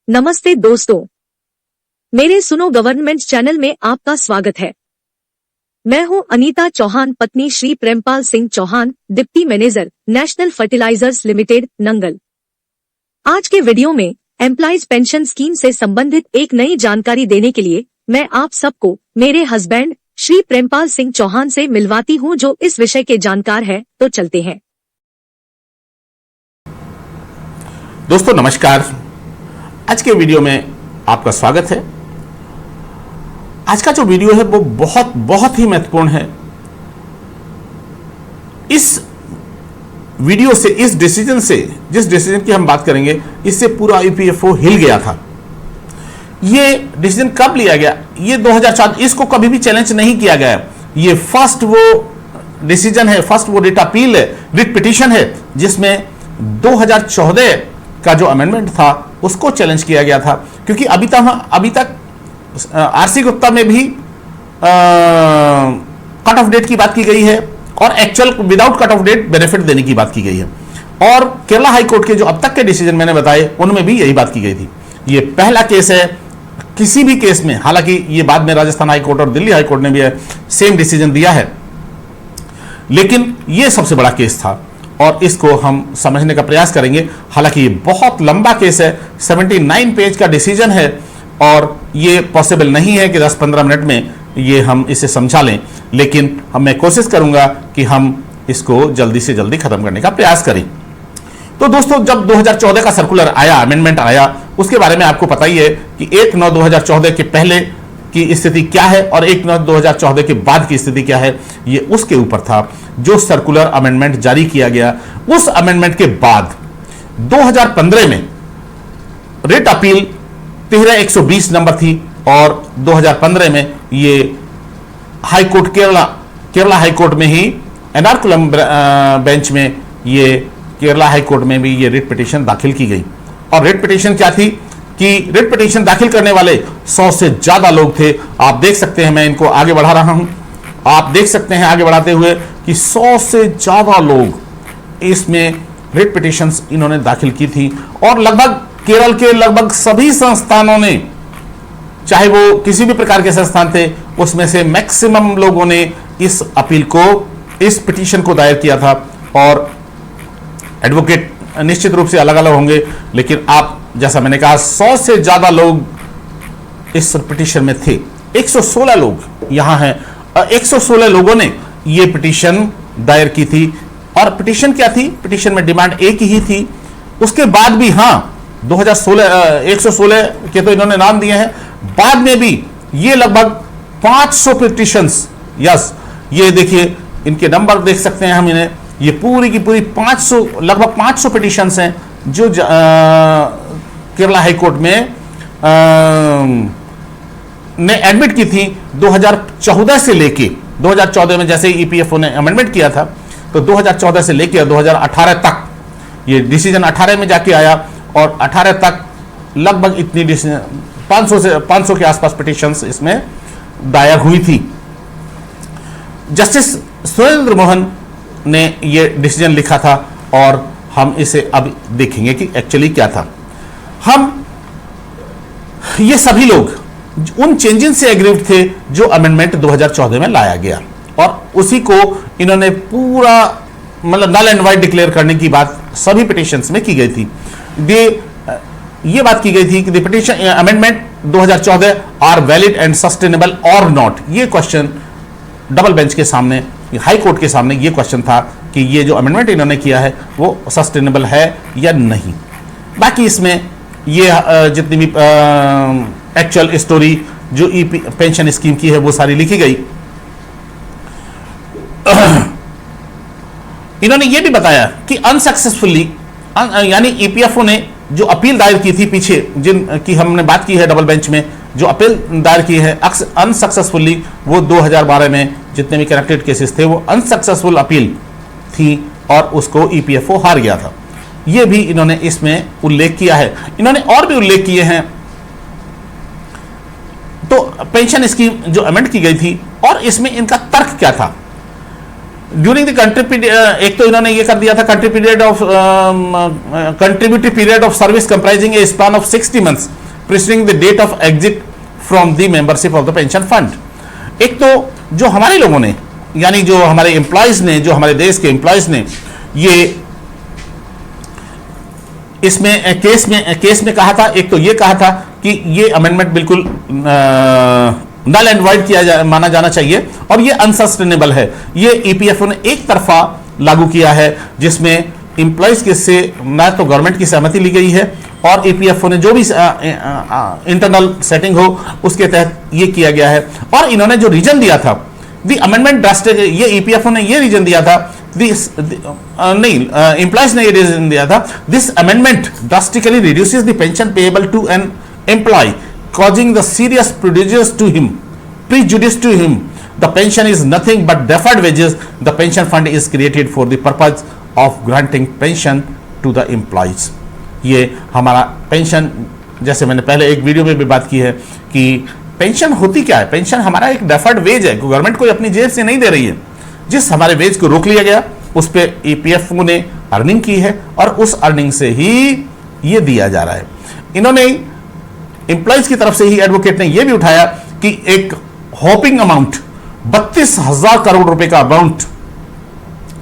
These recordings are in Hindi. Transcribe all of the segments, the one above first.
नमस्ते दोस्तों, मेरे सुनो गवर्नमेंट चैनल में आपका स्वागत है। मैं हूं अनीता चौहान, पत्नी Shri Prempal Singh Chauhan, deputy manager, national fertilizers limited, Nangal. आज के वीडियो में एम्प्लॉइज पेंशन स्कीम से संबंधित एक नई जानकारी देने के लिए मैं आप सबको मेरे हस्बैंड श्री प्रेमपाल सिंह चौहान से मिलवाती हूं, जो इस विषय के जानकार है। तो चलते हैं। दोस्तों नमस्कार, आज के वीडियो में आपका स्वागत है। आज का जो वीडियो है वो बहुत ही महत्वपूर्ण है। इस वीडियो से, इस डिसीजन से, जिस डिसीजन की हम बात करेंगे, इससे पूरा ईपीएफओ हिल गया था। ये डिसीजन कब लिया गया? ये 2004, इसको कभी भी चैलेंज नहीं किया गया। ये फर्स्ट वो डिसीजन है, फर्स्ट वो रिट अपील है, रिट पिटीशन है, जिसमें 2014 का जो अमेंडमेंट था उसको चैलेंज किया गया था। क्योंकि अभी तक आरसी गुप्ता में भी कट ऑफ डेट की बात की गई है और actual without cut off date benefit देने की बात की गई है। और केरला हाई कोर्ट के जो अब तक के डिसीजन मैंने बताए उनमें भी यही बात की गई थी। ये पहला केस है किसी भी केस में, हालांकि ये बाद में राजस्थान हाई कोर्ट और दिल्ली हाई कोर्ट ने भी सेम डिसीजन दिया है, लेकिन ये सबसे बड़ा केस था और इसको हम समझने का प्रयास करेंगे। हालांकि ये बहुत लंबा केस है, 79 पेज का डिसीजन है और ये पॉसिबल नहीं है कि 10-15 मिनट में ये हम इसे समझा लें, लेकिन मैं कोशिश करूंगा कि हम इसको जल्दी से जल्दी खत्म करने का प्रयास करें। तो दोस्तों, जब 2014 का सर्कुलर आया, अमेंडमेंट आया, उसके बारे में आपको पता ही है कि 1/9/2014 के पहले की स्थिति क्या है और 1/9/2014 के बाद की स्थिति क्या है, ये उसके ऊपर था। जो सर्कुलर अमेंडमेंट जारी किया गया, उस अमेंडमेंट के बाद 2015 में रिट अपील 13120 नंबर थी और 2015 में ये high court, Kerala high court में ही एर्नाकुलम बेंच में, ये केरला हाई कोर्ट में भी ये रिट पिटीशन दाखिल की गई। और रिट पिटीशन क्या थी कि रिट पिटीशन दाखिल करने वाले 100 से ज्यादा लोग थे। आप देख सकते हैं, मैं इनको आगे बढ़ा रहा हूं, आप देख सकते हैं आगे बढ़ाते हुए कि 100 से ज्यादा लोग इसमें रिट पिटीशंस इन्होंने दाखिल की थी। और लगभग केरल के लगभग सभी संस्थानों ने, चाहे वो किसी भी प्रकार के संस्थान थे, उसमें से मैक्सिमम लोगों ने इस अपील को, इस पिटीशन को दायर किया था। और एडवोकेट निश्चित रूप से अलग अलग होंगे, लेकिन आप, जैसा मैंने कहा, 100 से ज्यादा लोग इस पिटीशन में थे। 116 लोग यहां हैं, 116 लोगों ने ये पिटीशन दायर की थी। और पिटीशन क्या थी? पिटीशन में डिमांड एक ही थी। उसके बाद भी, हाँ, 116 के तो इन्होंने नाम दिए हैं, बाद में भी ये लगभग 500 पिटीशंस, यस, ये देखिए इनके नंबर देख सकते हैं हम इन्हें, ये पूरी की पूरी 500, लगभग 500 पिटीशंस हैं जो केरला हाई कोर्ट में ने एडमिट की थी 2014 से लेके। 2014 में जैसे ईपीएफओ ने अमेंडमेंट किया था, तो 2014 से लेके 2018 तक, ये डिसीजन 18 में जाके आया और 18 तक लगभग इतनी 500 के आसपास पिटीशंस इसमें दायर हुई थी। जस्टिस सुरेंद्र मोहन ने ये डिसीजन लिखा था और हम इसे अब देखेंगे कि एक्चुअली क्या था। ये सभी लोग उन चेंजेस से एग्रीव थे जो अमेंडमेंट 2014 में लाया गया, और उसी को इन्होंने पूरा, मतलब नल एंड वाइड डिक्लेयर करने की बात सभी पिटीशंस में की गई थी। ये बात की गई थी कि the petition amendment 2014 are valid and sustainable और नॉट। ये क्वेश्चन डबल बेंच के सामने, हाई कोर्ट के सामने ये क्वेश्चन था कि ये जो अमेंडमेंट इन्होंने किया है वो सस्टेनेबल है या नहीं। बाकी इसमें ये जितनी भी एक्चुअल स्टोरी जो पेंशन स्कीम की है वो सारी लिखी गई। इन्होंने ये भी बताया कि अनसक्सेसफुली, यानी ईपीएफओ ने जो अपील दायर की थी पीछे, जिन की हमने बात की है डबल बेंच में, जो अपील दायर की है अनसक्सेसफुली, वो 2012 में जितने भी कनेक्टेड केसेस थे वो अनसक्सेसफुल अपील थी और उसको ईपीएफओ हार गया था। ये भी इन्होंने इसमें उल्लेख किया है। इन्होंने और भी उल्लेख किए हैं। तो पेंशन स्कीम जो अमेंड की गई थी, और इसमें इनका तर्क क्या था? ड्यूरिंग द कंट्री एक तो इन्होंने ये कर दिया था contributory period of service comprising a span of 60 months preceding the date of exit from the membership of the pension fund. एक तो जो हमारे लोगों ने, यानी जो हमारे एम्प्लॉयज ने, जो हमारे देश के एम्प्लॉयज ने ये इसमें केस में कहा था, एक तो ये कहा था कि ये अमेंडमेंट बिल्कुल नल एंड वाइड माना जाना चाहिए और ये अनसस्टेनेबल है। ये ईपीएफओ ने एक तरफा लागू किया है जिसमें एम्प्लॉयज के से ना तो गवर्नमेंट की सहमति ली गई है और ईपीएफओ ने जो भी इंटरनल सेटिंग हो उसके तहत ये किया गया है। और इन्होंने जो रीजन दिया था दी अमेंडमेंट ड्रास्टिक, ये ईपीएफओ ने ये रीजन दिया था, एम्प्लॉयज ने ये रीजन दिया था, this amendment drastically reduces the pension payable to an employee causing the serious prejudice to him. The pension is nothing but deferred wages. The pension fund is created for the purpose of granting pension to the employees. ये हमारा पेंशन, जैसे मैंने पहले एक वीडियो में भी बात की है कि पेंशन होती क्या है। पेंशन हमारा एक डेफर्ड वेज है, गवर्नमेंट कोई अपनी जेब से नहीं दे रही है। जिस हमारे वेज को रोक लिया गया उस पर ईपीएफओ ने अर्निंग की है और उस अर्निंग से ही ये दिया जा रहा है। इन्होंने एम्प्लॉयज की तरफ से ही एडवोकेट ने यह भी उठाया कि एक हॉपिंग अमाउंट 32,000 करोड़ रुपए का अमाउंट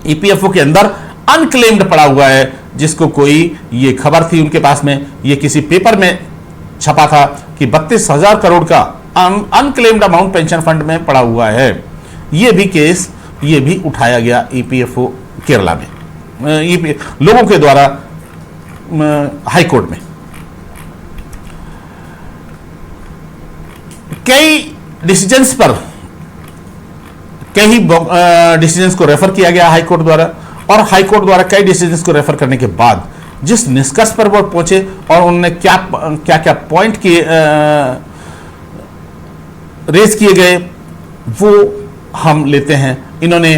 ईपीएफओ के अंदर अनक्लेम्ड पड़ा हुआ है, जिसको कोई ये खबर थी उनके पास में, ये किसी पेपर में छपा था कि 32,000 करोड़ का अनक्लेम्ड अमाउंट पेंशन फंड में पड़ा हुआ है। ये भी केस ये भी उठाया गया ईपीएफओ केरला में लोगों के द्वारा हाई कोर्ट में। कई डिसीजंस पर कई डिसीजंस को रेफर किया गया हाई कोर्ट द्वारा और हाई कोर्ट द्वारा कई डिसीजंस को रेफर करने के बाद जिस निष्कर्ष पर वो पहुंचे और उन्होंने क्या क्या पॉइंट किए रेज किए गए वो हम लेते हैं। इन्होंने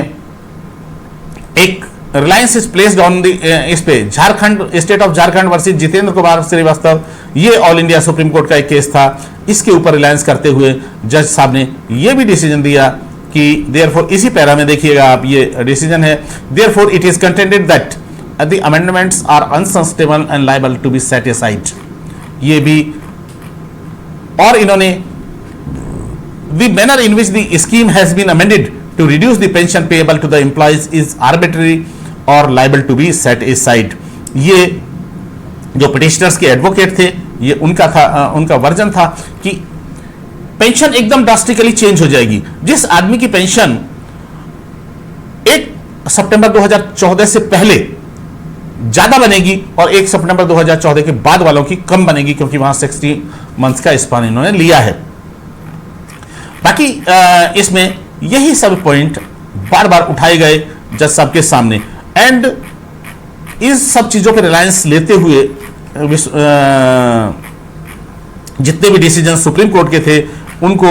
एक reliance is placed on the इस पे Jharkhand, state of Jharkhand versus Jitendra Kumar Srivastava, ये ऑल इंडिया सुप्रीम कोर्ट का एक केस था। इसके ऊपर रिलायंस करते हुए जज साहब ने यह भी डिसीजन दिया कि देयरफॉर, इसी पैरा में देखिएगा आप, ये डिसीजन है, therefore it is contended that the amendments are unsustainable and liable to be set aside. ये भी, और इन्होंने the manner in which the scheme has been amended to reduce the pension payable to the employees is arbitrary और liable to be set aside. ये जो पिटिशनर्स के एडवोकेट थे, ये उनका था, उनका वर्जन था कि पेंशन एकदम ड्रास्टिकली चेंज हो जाएगी। जिस आदमी की पेंशन 1 सितंबर 2014 से पहले ज्यादा बनेगी और 1 सितंबर 2014 के बाद वालों की कम बनेगी, क्योंकि वहां 60 मंथ्स का स्पान इन्होंने लिया है। बाकी इसमें यही सब पॉइंट बार बार उठाए गए जज साहब के सामने एंड इस सब चीजों पर रिलायंस लेते हुए जितने भी डिसीजन सुप्रीम कोर्ट के थे उनको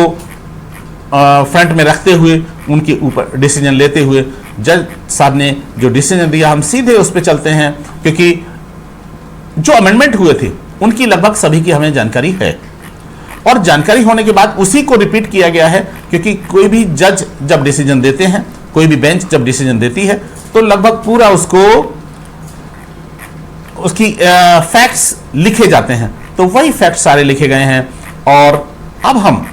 फ्रंट में रखते हुए, उनके ऊपर डिसीजन लेते हुए जज साहब ने जो डिसीजन दिया, हम सीधे उस पर चलते हैं, क्योंकि जो अमेंडमेंट हुए थे उनकी लगभग सभी की हमें जानकारी है और जानकारी होने के बाद उसी को रिपीट किया गया है। क्योंकि कोई भी जज जब डिसीजन देते हैं, कोई भी बेंच जब डिसीजन देती है, तो लगभग पूरा उसकी फैक्ट्स लिखे जाते हैं, तो वही फैक्ट्स सारे लिखे गए हैं। और अब हम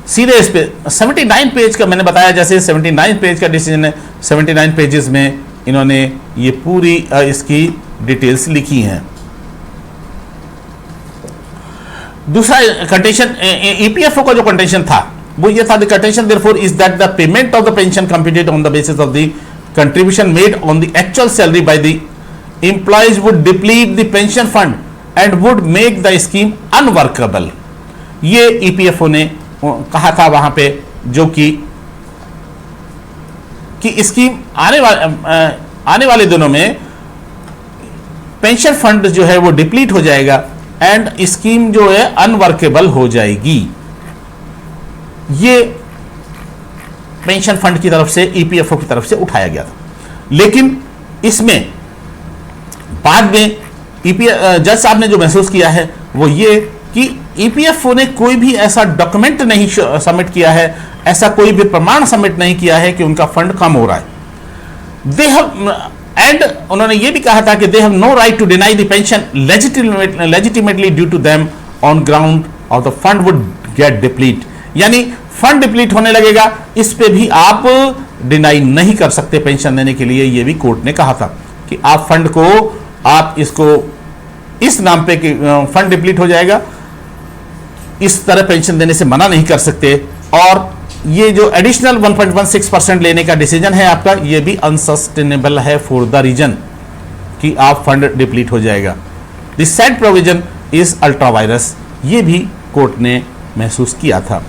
सीधे इस पे 79 पेज का, मैंने बताया जैसे 79 पेज का डिसीजन है, 79 पेजेस में इन्होंने ये पूरी इसकी डिटेल्स लिखी हैं। दूसरा कंटेंशन, ईपीएफओ का जो कंटेंशन था वो ये था, the contention therefore is that the payment of the pension computed on the basis of the contribution made on the actual salary by the employees would deplete the pension fund and would make the scheme unworkable. ये ईपीएफओ ने कहा था वहां पे, जो कि स्कीम आने वाले दिनों में पेंशन फंड जो है वो डिप्लीट हो जाएगा एंड स्कीम जो है अनवर्केबल हो जाएगी। ये पेंशन फंड की तरफ से, ईपीएफओ की तरफ से उठाया गया था। लेकिन इसमें बाद में जज साहब ने जो महसूस किया है वो ये कि ईपीएफओ ने कोई भी ऐसा डॉक्यूमेंट नहीं सबमिट किया है, ऐसा कोई भी प्रमाण सबमिट नहीं किया है कि उनका फंड कम हो रहा है। दे हैव एंड उन्होंने ये भी कहा था कि they have no right to deny the pension legitimately due to them on ground of the fund would get deplete, यानी फंड डिप्लीट होने लगेगा, इस पे भी आप डिनाई नहीं कर सकते पेंशन देने के लिए। ये भी कोर्ट ने कहा था कि आप फंड को, आप इसको इस नाम पे कि फंड डिप्लीट हो जाएगा, इस तरह पेंशन देने से मना नहीं कर सकते। और ये जो एडिशनल 1.16% लेने का डिसीजन है आपका, ये भी अनसस्टेनेबल है फॉर द रीजन कि आप फंड डिप्लीट हो जाएगा। This sad provision is ultra vires, ये भी कोर्ट ने महसूस किया था।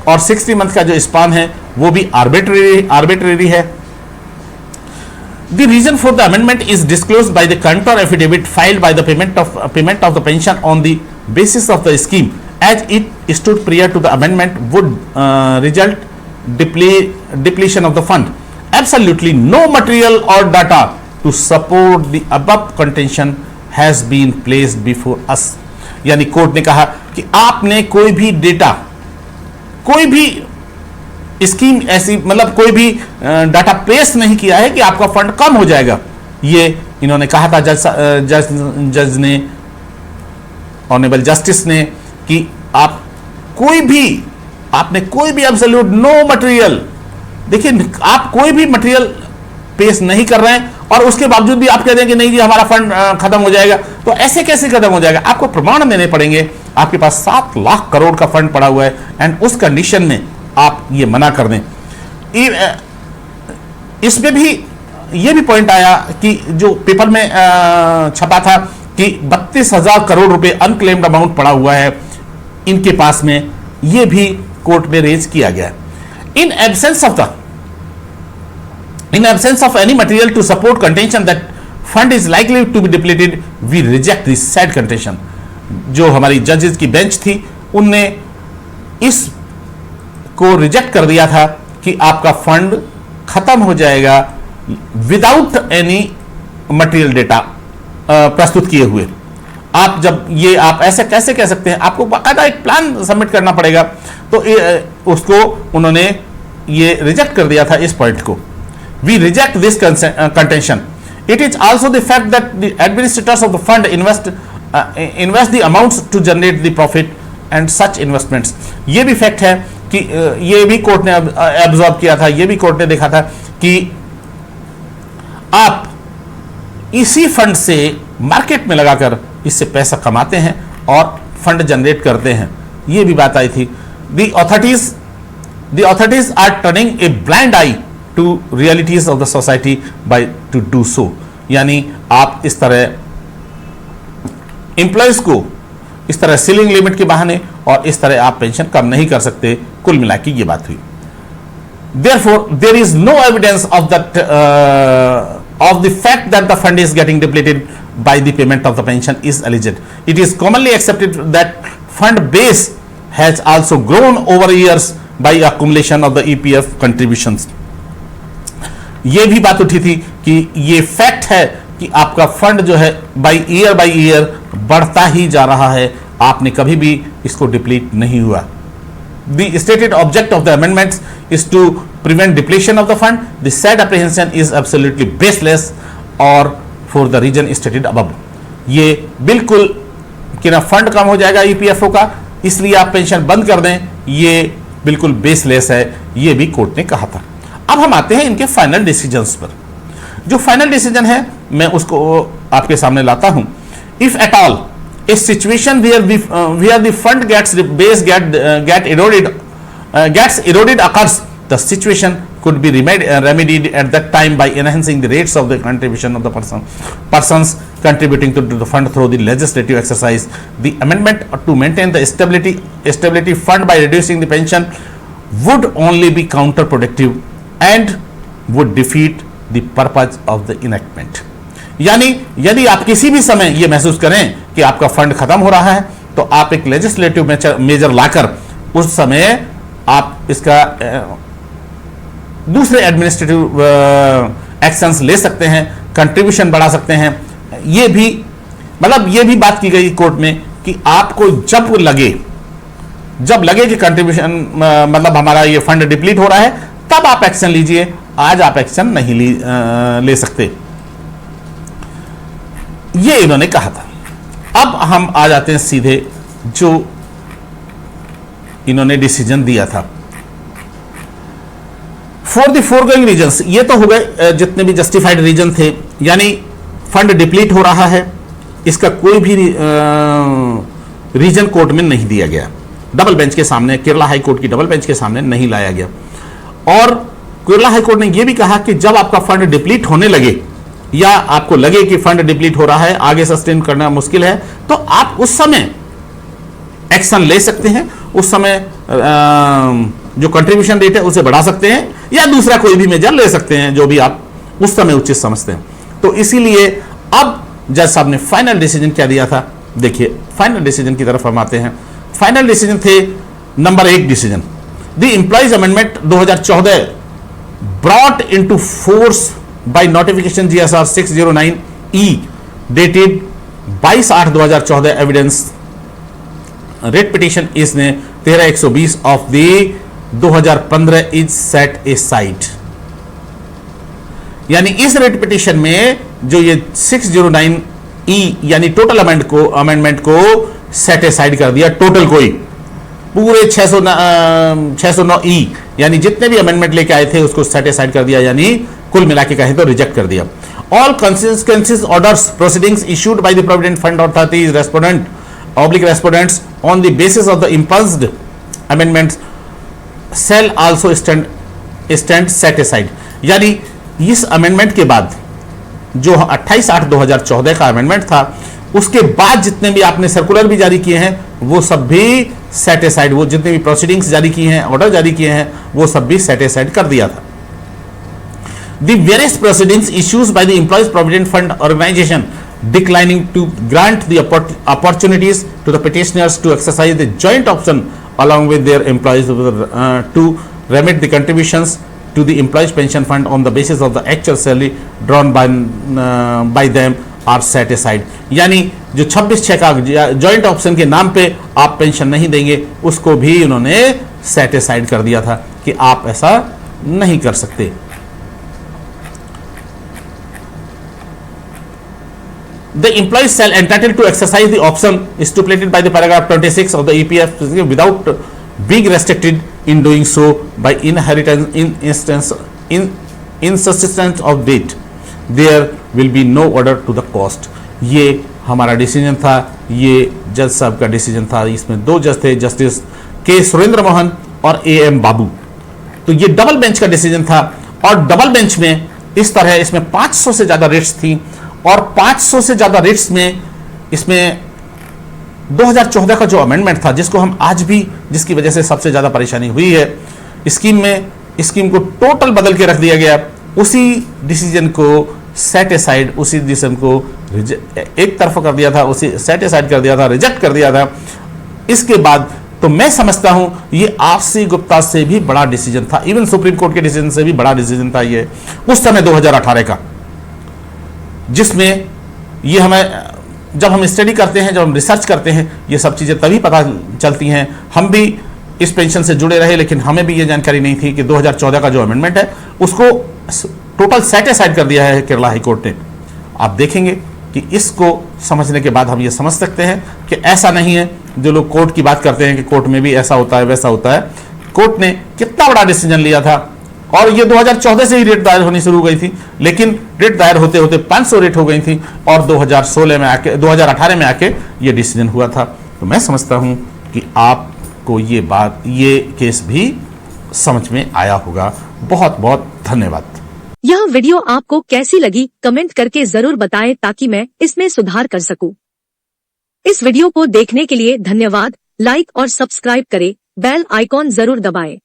और 60 मंथ का जो स्पान है वो भी आर्बिट्रेरी है। The reason for the amendment is disclosed by the counter affidavit filed by the payment of the pension on the basis of the scheme as it stood prior to the amendment would result depletion of the fund. Absolutely no material or data to support the above contention has been placed before us. यानी कोर्ट ने कहा कि आपने कोई भी डेटा, कोई भी स्कीम ऐसी, मतलब कोई भी डाटा पेश नहीं किया है कि आपका फंड कम हो जाएगा। ये इन्होंने कहा था जज ने, ऑनरेबल जस्टिस ने, कि आपने कोई भी एब्सोल्यूट नो मटेरियल, देखिए आप कोई भी मटेरियल पेश नहीं कर रहे हैं और उसके बावजूद भी आप कह दें कि नहीं जी हमारा फंड खत्म हो जाएगा, तो ऐसे कैसे खत्म हो जाएगा? आपको प्रमाण देने पड़ेंगे। आपके पास 7 लाख करोड़ का फंड पड़ा हुआ है एंड उस कंडीशन में आप ये मना कर दें। इसमें भी ये भी पॉइंट आया कि जो पेपर में छपा था कि 32,000 करोड़ रुपए अनक्लेम्ड अमाउंट पड़ा हुआ है इनके पास में, ये भी कोर्ट में रेज किया गया। In absence of any material to support contention that fund is likely to be depleted, we reject this said contention. जो हमारी जजेस की बेंच थी उनने इस को रिजेक्ट कर दिया था कि आपका फंड खत्म हो जाएगा विदाउट एनी मटेरियल डेटा प्रस्तुत किए हुए। आप जब ये आप ऐसे कैसे कह सकते हैं? आपको बाकायदा एक प्लान सबमिट करना पड़ेगा। तो उसको उन्होंने ये रिजेक्ट कर दिया था इस पॉइंट को। We reject this contention. It is also the fact that the administrators of the fund invest the amounts to generate the profit and such investments. ये भी फैक्ट है कि ये भी कोर्ट ने एब्जॉर्ब किया था, ये भी कोर्ट ने देखा था कि आप इसी फंड से मार्केट में लगाकर इससे पैसा कमाते हैं और फंड जनरेट करते हैं। ये भी बात आई थी। The authorities are turning a blind eye to realities of the society by to do so. यानी आप इस तरह एम्प्लॉयज को इस तरह सीलिंग लिमिट के बहाने और इस तरह आप पेंशन कम नहीं कर सकते। कुल मिला के ये बात हुई। Therefore, there is no evidence of the fact that the fund is getting depleted by the payment of the pension is alleged. It is commonly accepted that fund base has also grown over years by accumulation of the EPF contributions. ये भी बात उठी थी कि ये फैक्ट है कि आपका फंड जो है बाई ईयर बढ़ता ही जा रहा है, आपने कभी भी इसको डिप्लीट नहीं हुआ। The stated object of the amendments is to prevent depletion of the fund. The said apprehension is absolutely baseless or for the reason stated above. ये बिल्कुल कि ना फंड कम हो जाएगा ईपीएफओ का, इसलिए आप पेंशन बंद कर दें, ये बिल्कुल बेसलेस है, ये भी कोर्ट ने कहा था। अब हम आते हैं इनके फाइनल डिसीजंस पर। जो फाइनल डिसीजन है मैं उसको आपके सामने लाता हूं। If at all a situation where the fund gets eroded occurs, the situation could be remedied at that time by enhancing the rates of the contribution of the persons contributing to the fund through the legislative exercise. The amendment to maintain the stability fund by reducing the pension would only be counterproductive and would defeat the purpose of the enactment. यानी यदि आप किसी भी समय यह महसूस करें कि आपका फंड खत्म हो रहा है, तो आप एक लेजिस्लेटिव मेजर लाकर उस समय आप इसका दूसरे एडमिनिस्ट्रेटिव एक्शंस ले सकते हैं, कंट्रीब्यूशन बढ़ा सकते हैं। ये भी बात की गई कोर्ट में कि आपको जब लगे कि कंट्रीब्यूशन मतलब हमारा ये फंड डिप्लीट हो रहा है, तब आप एक्शन लीजिए। आज आप एक्शन नहीं ले सकते, ये इन्होंने कहा था। अब हम आ जाते हैं सीधे जो इन्होंने डिसीजन दिया था। फॉर द फोरगोइंग रीजंस, ये तो हो गए जितने भी जस्टिफाइड रीजन थे, यानी फंड डिप्लीट हो रहा है, इसका कोई भी रीजन कोर्ट में नहीं दिया गया, डबल बेंच के सामने, केरला हाई कोर्ट की डबल बेंच के सामने नहीं लाया गया। और केरला हाई कोर्ट ने यह भी कहा कि जब आपका फंड डिप्लीट होने लगे या आपको लगे कि फंड डिप्लीट हो रहा है, आगे सस्टेन करना मुश्किल है, तो आप उस समय एक्शन ले सकते हैं। उस समय जो कंट्रीब्यूशन रेट है उसे बढ़ा सकते हैं या दूसरा कोई भी मेजर ले सकते हैं, जो भी आप उस समय उचित समझते हैं। तो इसीलिए अब जज साहब ने फाइनल डिसीजन क्या दिया था, देखिए फाइनल डिसीजन की तरफ हम आते हैं। फाइनल डिसीजन थे number 1 decision, the employees amendment 2014 brought into force by notification GSR 609E dated 22/8/2014 evidence rate petition इसने 13120 of the 2015 is set A side. यानी इस रेट पिटिशन में जो ये 609E यानी टोटल अमेंडमेंट को सेट ए साइड कर दिया, टोटल कोई पूरे 609E यानी जितने भी अमेंडमेंट लेके आए थे उसको सेट ए साइड कर दिया, यानी कुल मिला के कहें तो रिजेक्ट कर दिया। All consistencies orders proceedings issued by the provident fund authorities respondents on the basis of the impugned amendments shall also stand set aside। यानी इस अमेंडमेंट के बाद जो 28/8/2014 का अमेंडमेंट था, उसके बाद जितने भी आपने सर्कुलर भी जारी किए हैं वो सब भी सेट असाइड, वो जितने भी प्रोसीडिंग्स जारी किए हैं, ऑर्डर जारी किए हैं, वो सब भी सेट असाइड कर दिया था। The various proceedings issues by the Employees Provident Fund Organization declining to grant the opportunities to the petitioners to exercise the joint option along with their employees to remit the contributions to the Employees Pension Fund on the basis of the actual salary drawn by them are set aside। यानी जो 26/6 का जॉइंट ऑप्शन के नाम पे आप पेंशन नहीं देंगे, उसको भी उन्होंने सेट असाइड कर दिया था कि आप ऐसा नहीं कर सकते। The employees shall entitled to exercise the option stipulated by the paragraph 26 of the EPF without being restricted in doing so by inheritance in insubsistence of debt, there will be no order to the cost। ये हमारा डिसीजन था, ये जज साहब का डिसीजन था। इसमें 2 जज थे, जस्टिस के सुरेंद्र मोहन और AM बाबू। तो ये डबल बेंच का डिसीजन था और डबल बेंच में इस तरह इसमें 500 से ज्यादा रेट्स थी और 500 से ज्यादा रेट्स में इसमें 2014 का जो अमेंडमेंट था, जिसको हम आज भी, जिसकी वजह से सबसे ज्यादा परेशानी हुई है स्कीम को टोटल बदल के रख दिया गया। उसी डिसीजन को सेट असाइड, उसी डिसीजन को एक तरफ कर दिया था, उसी सेट असाइड कर दिया था, रिजेक्ट कर दिया था। इसके बाद तो मैं समझता हूं ये RC गुप्ता से भी बड़ा डिसीजन था, इवन सुप्रीम कोर्ट के डिसीजन से भी बड़ा डिसीजन था ये उस समय 2018 का, जिसमें ये हमें जब हम स्टडी करते हैं, जब हम रिसर्च करते हैं, ये सब चीज़ें तभी पता चलती हैं। हम भी इस पेंशन से जुड़े रहे, लेकिन हमें भी ये जानकारी नहीं थी कि 2014 का जो अमेंडमेंट है उसको टोटल सेट असाइड कर दिया है केरला हाई कोर्ट ने। आप देखेंगे कि इसको समझने के बाद हम ये समझ सकते हैं कि ऐसा नहीं है जो लोग कोर्ट की बात करते हैं कि कोर्ट में भी ऐसा होता है वैसा होता है। कोर्ट ने कितना बड़ा डिसीजन लिया था और ये 2014 से ही रेट दायर होनी शुरू हो गई थी, लेकिन रेट दायर होते होते 500 रेट हो गई थी और 2018 में आके ये डिसीजन हुआ था। तो मैं समझता हूं कि आपको ये केस भी समझ में आया होगा। बहुत बहुत धन्यवाद। यह वीडियो आपको कैसी लगी कमेंट करके जरूर बताएं ताकि मैं इसमें सुधार कर सकूं। इस वीडियो को देखने के लिए धन्यवाद। लाइक और सब्सक्राइब करें, बेल आइकॉन जरूर दबाएं।